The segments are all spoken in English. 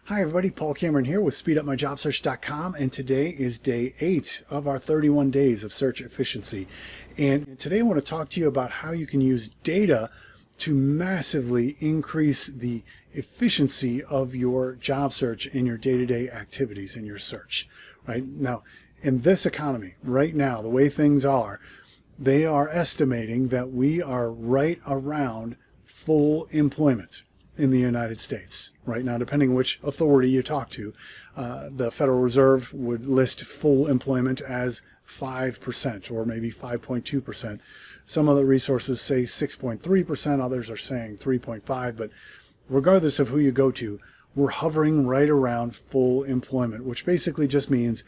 Hi everybody, Paul Cameron here with SpeedUpMyJobSearch.com, and today is day 8 of our 31 days of search efficiency. And today I want to talk to you about how you can use data to massively increase the efficiency of your job search and your day-to-day activities in your search. Right now, in this economy, right now, the way things are, they are estimating that we are right around full employment in the United States right now, depending which authority you talk to. The Federal Reserve would list full employment as 5% or maybe 5.2%. Some other resources say 6.3%, others are saying 3.5%, but regardless of who you go to, we're hovering right around full employment, which basically just means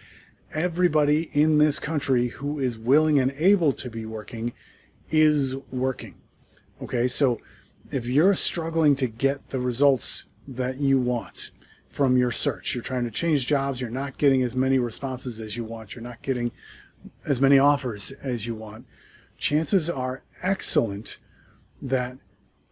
everybody in this country who is willing and able to be working is working. Okay, so if you're struggling to get the results that you want from your search, you're trying to change jobs, you're not getting as many responses as you want, you're not getting as many offers as you want, chances are excellent that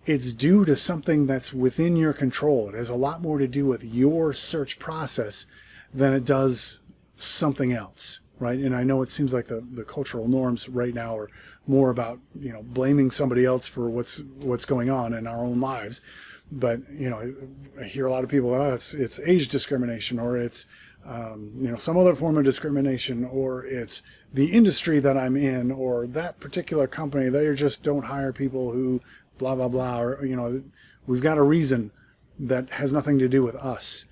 it's due to something that's within your control. It has a lot more to do with your search process than it does something else, right? And I know it seems like the cultural norms right now are more about, blaming somebody else for what's going on in our own lives. But, I hear a lot of people, it's age discrimination, or it's, some other form of discrimination, or it's the industry that I'm in, or that particular company, they just don't hire people who blah, blah, blah, or, we've got a reason that has nothing to do with us.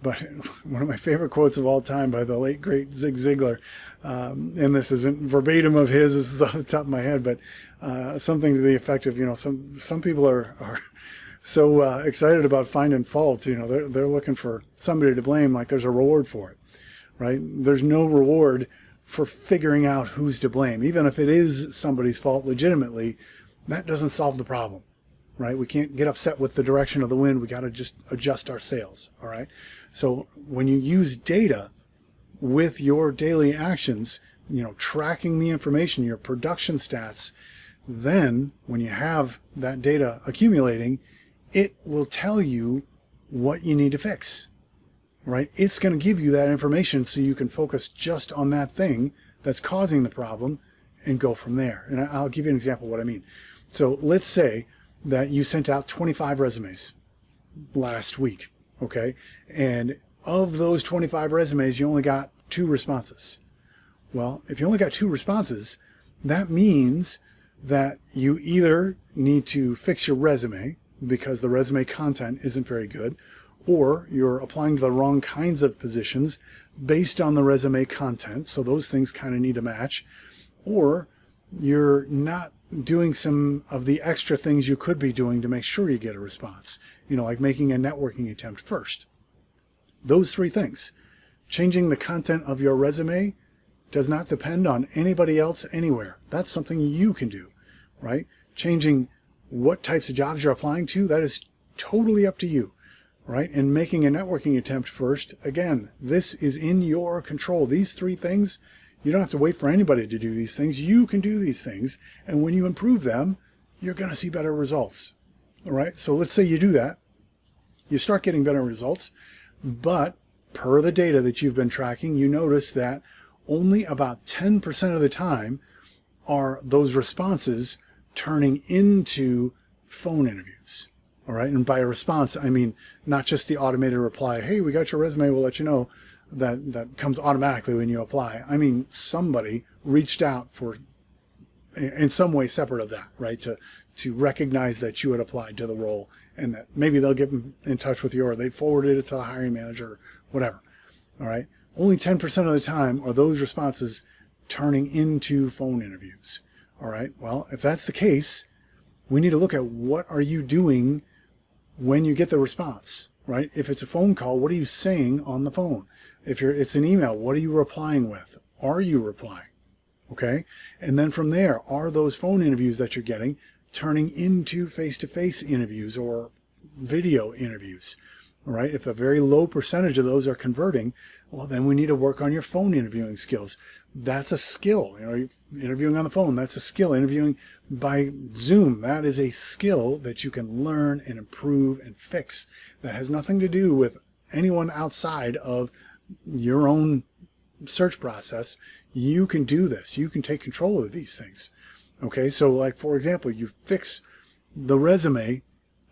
But one of my favorite quotes of all time by the late, great Zig Ziglar, and this isn't verbatim of his, this is off the top of my head, but something to the effect of, some people are so excited about finding fault, they're looking for somebody to blame like there's a reward for it, right? There's no reward for figuring out who's to blame. Even if it is somebody's fault legitimately, that doesn't solve the problem. Right? We can't get upset with the direction of the wind. We got to just adjust our sails. All right. So when you use data with your daily actions, tracking the information, your production stats, then when you have that data accumulating, it will tell you what you need to fix. Right? It's going to give you that information so you can focus just on that thing that's causing the problem and go from there. And I'll give you an example of what I mean. So let's say that you sent out 25 resumes last week, okay? And of those 25 resumes, you only got 2 responses. Well, if you only got 2 responses, that means that you either need to fix your resume because the resume content isn't very good, or you're applying to the wrong kinds of positions based on the resume content, so those things kind of need to match, or you're not doing some of the extra things you could be doing to make sure you get a response, like making a networking attempt first. Those 3 things. Changing the content of your resume does not depend on anybody else anywhere. That's something you can do, right? Changing what types of jobs you're applying to, that is totally up to you, right? And making a networking attempt first, again, this is in your control. These 3 things, you don't have to wait for anybody to do these things. You can do these things. And when you improve them, you're going to see better results. All right. So let's say you do that. You start getting better results. But per the data that you've been tracking, you notice that only about 10% of the time are those responses turning into phone interviews. All right. And by a response, I mean not just the automated reply, hey, we got your resume, we'll let you know. That comes automatically when you apply. I mean, somebody reached out for, in some way separate of that, right? To recognize that you had applied to the role, and that maybe they'll get in touch with you, or they forwarded it to the hiring manager, or whatever. All right. Only 10% of the time are those responses turning into phone interviews. All right. Well, if that's the case, we need to look at what are you doing when you get the response, right? If it's a phone call, what are you saying on the phone? If it's an email, what are you replying with? Are you replying? Okay. And then from there, are those phone interviews that you're getting turning into face-to-face interviews or video interviews? All right. If a very low percentage of those are converting, well, then we need to work on your phone interviewing skills. That's a skill. Interviewing on the phone, that's a skill. Interviewing by Zoom, that is a skill that you can learn and improve and fix. That has nothing to do with anyone outside of your own search process, you can do this. You can take control of these things. Okay, so like for example, you fix the resume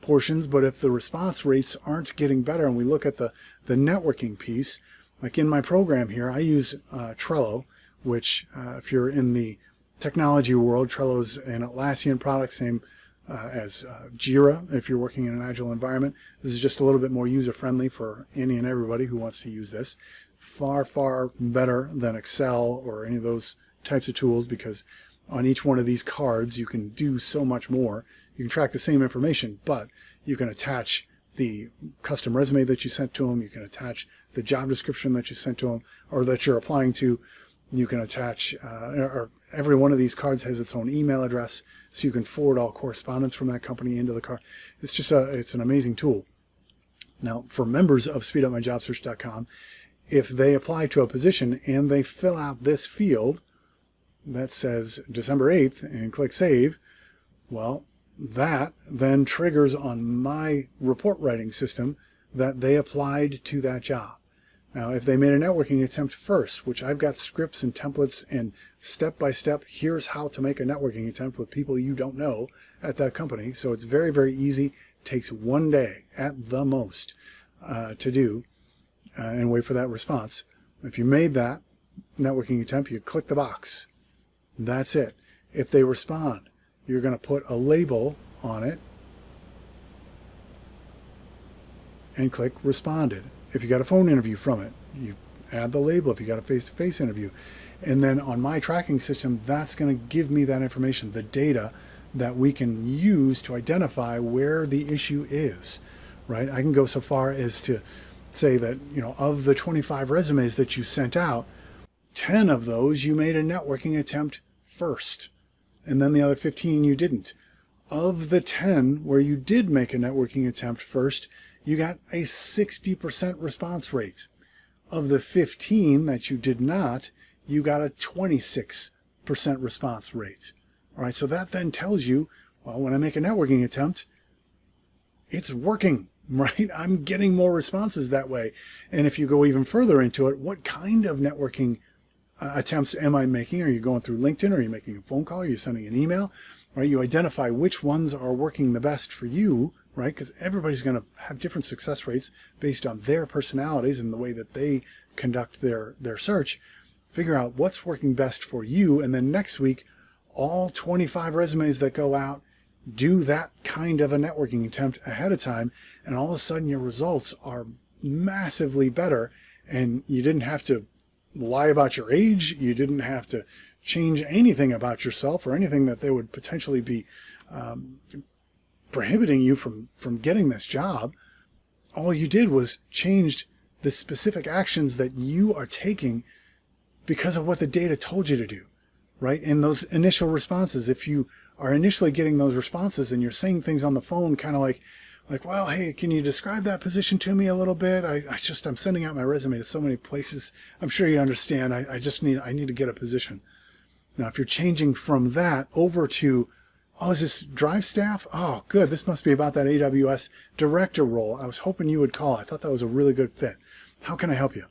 portions, but if the response rates aren't getting better, and we look at the networking piece, like in my program here, I use Trello, which if you're in the technology world, Trello is an Atlassian product, same as Jira if you're working in an agile environment. This is just a little bit more user-friendly for any and everybody who wants to use this. Far, far better than Excel or any of those types of tools, because on each one of these cards you can do so much more. You can track the same information, but you can attach the custom resume that you sent to them. You can attach the job description that you sent to them or that you're applying to. You can attach, or every one of these cards has its own email address, so you can forward all correspondence from that company into the card. It's just it's an amazing tool. Now, for members of speedupmyjobsearch.com, if they apply to a position and they fill out this field that says December 8th and click Save, well, that then triggers on my report writing system that they applied to that job. Now, if they made a networking attempt first, which I've got scripts and templates and step-by-step, here's how to make a networking attempt with people you don't know at that company. So it's very, very easy. Takes one day at the most to do and wait for that response. If you made that networking attempt, you click the box. That's it. If they respond, you're going to put a label on it and click Responded. If you got a phone interview from it, you add the label. If you got a face-to-face interview. And then on my tracking system, that's going to give me that information, the data that we can use to identify where the issue is, right? I can go so far as to say that, of the 25 resumes that you sent out, 10 of those you made a networking attempt first, and then the other 15 you didn't. Of the 10 where you did make a networking attempt first, you got a 60% response rate. Of the 15 that you did not, you got a 26% response rate. All right, so that then tells you, well, when I make a networking attempt, it's working, right? I'm getting more responses that way. And if you go even further into it, what kind of networking attempts am I making? Are you going through LinkedIn? Are you making a phone call? Are you sending an email? Right? You identify which ones are working the best for you, right? Because everybody's going to have different success rates based on their personalities and the way that they conduct their search. Figure out what's working best for you. And then next week, all 25 resumes that go out, do that kind of a networking attempt ahead of time. And all of a sudden your results are massively better. And you didn't have to lie about your age. You didn't have to change anything about yourself or anything that they would potentially be prohibiting you from getting this job. All you did was changed the specific actions that you are taking because of what the data told you to do, right? And those initial responses, if you are initially getting those responses and you're saying things on the phone kind of like, well, hey, can you describe that position to me a little bit? I'm sending out my resume to so many places. I'm sure you understand. I need to get a position. Now, if you're changing from that over to, oh, is this drive staff? Oh, good. This must be about that AWS director role. I was hoping you would call. I thought that was a really good fit. How can I help you?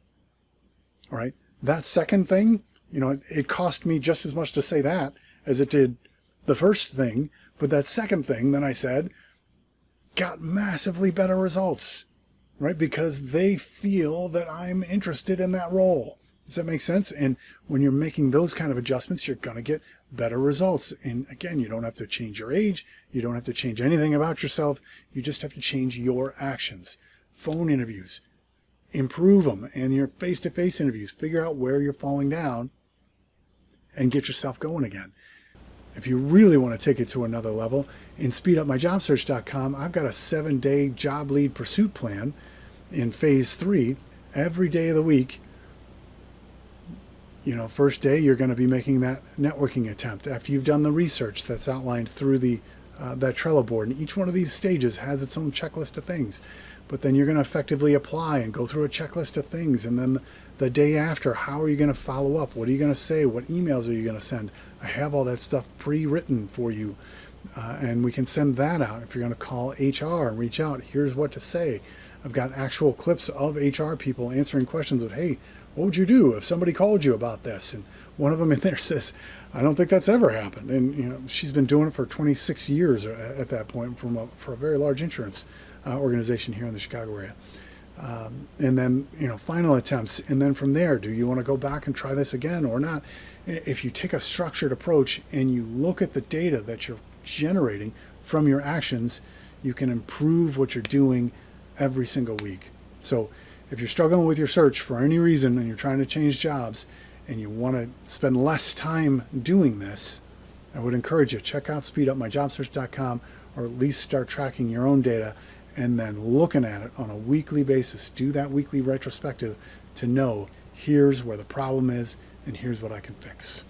All right. That second thing, it cost me just as much to say that as it did the first thing. But that second thing, then I said, got massively better results, right? Because they feel that I'm interested in that role. Does that make sense? And when you're making those kind of adjustments, you're going to get better results. And again, you don't have to change your age. You don't have to change anything about yourself. You just have to change your actions. Phone interviews, improve them. And your face-to-face interviews, figure out where you're falling down and get yourself going again. If you really want to take it to another level, in speedupmyjobsearch.com, I've got a 7-day job lead pursuit plan in phase 3. Every day of the week, first day, you're going to be making that networking attempt after you've done the research that's outlined through that Trello board. And each one of these stages has its own checklist of things. But then you're going to effectively apply and go through a checklist of things. And then the day after, how are you going to follow up? What are you going to say? What emails are you going to send? I have all that stuff pre-written for you. And we can send that out. If you're going to call HR and reach out, here's what to say. I've got actual clips of HR people answering questions of, hey, what would you do if somebody called you about this? And one of them in there says, I don't think that's ever happened. And she's been doing it for 26 years at that point for a very large insurance organization here in the Chicago area. And then, final attempts. And then from there, do you want to go back and try this again or not? If you take a structured approach and you look at the data that you're generating from your actions, you can improve what you're doing every single week. So if you're struggling with your search for any reason and you're trying to change jobs and you want to spend less time doing this, I would encourage you, check out speedupmyjobsearch.com, or at least start tracking your own data and then looking at it on a weekly basis. Do that weekly retrospective to know here's where the problem is and here's what I can fix.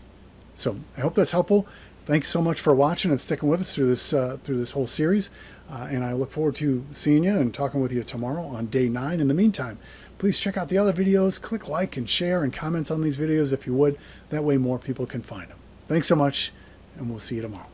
So I hope that's helpful. Thanks so much for watching and sticking with us through this whole series. And I look forward to seeing you and talking with you tomorrow on day 9. In the meantime, please check out the other videos. Click like and share and comment on these videos if you would. That way more people can find them. Thanks so much, and we'll see you tomorrow.